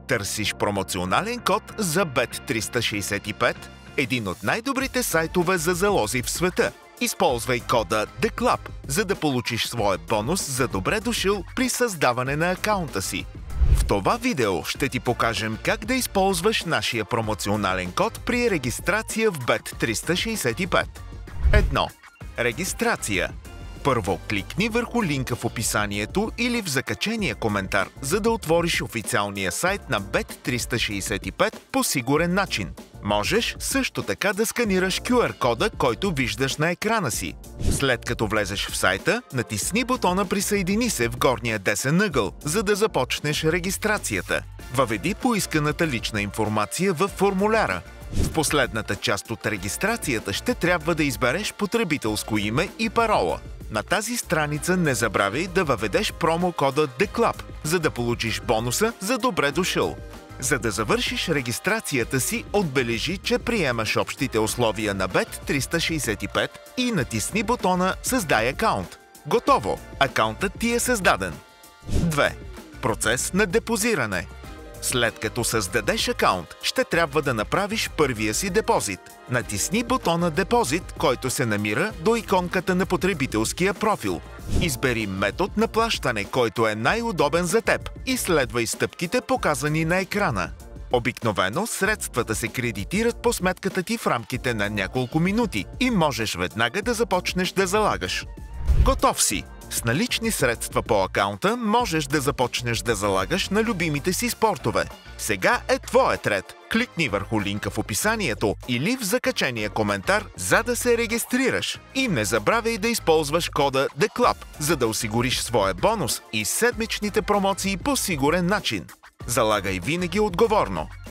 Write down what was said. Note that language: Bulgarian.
Търсиш промоционален код за Bet365, един от най-добрите сайтове за залози в света. Използвай кода THECLUB, за да получиш своя бонус за добре дошъл при създаване на акаунта си. В това видео ще ти покажем как да използваш нашия промоционален код при регистрация в Bet365. 1. Регистрация. Първо кликни върху линка в описанието или в закачения коментар, за да отвориш официалния сайт на Bet365 по сигурен начин. Можеш също така да сканираш QR-кода, който виждаш на екрана си. След като влезеш в сайта, натисни бутона "Присъедини се" в горния десен ъгъл, за да започнеш регистрацията. Въведи поисканата лична информация във формуляра. В последната част от регистрацията ще трябва да избереш потребителско име и парола. На тази страница не забравяй да въведеш промокода THECLUB, за да получиш бонуса за добре дошъл. За да завършиш регистрацията си, отбележи, че приемаш общите условия на Bet365 и натисни бутона "Създай акаунт". Готово! Акаунтът ти е създаден. 2. Процес на депозиране. След като създадеш акаунт, ще трябва да направиш първия си депозит. Натисни бутона "Депозит", който се намира до иконката на потребителския профил. Избери метод на плащане, който е най-удобен за теб, и следвай стъпките, показани на екрана. Обикновено средствата се кредитират по сметката ти в рамките на няколко минути и можеш веднага да започнеш да залагаш. Готов си! С налични средства по акаунта можеш да започнеш да залагаш на любимите си спортове. Сега е твоят ред. Кликни върху линка в описанието или в закачения коментар, за да се регистрираш. И не забравяй да използваш кода THECLUB, за да осигуриш своя бонус и седмичните промоции по сигурен начин. Залагай винаги отговорно.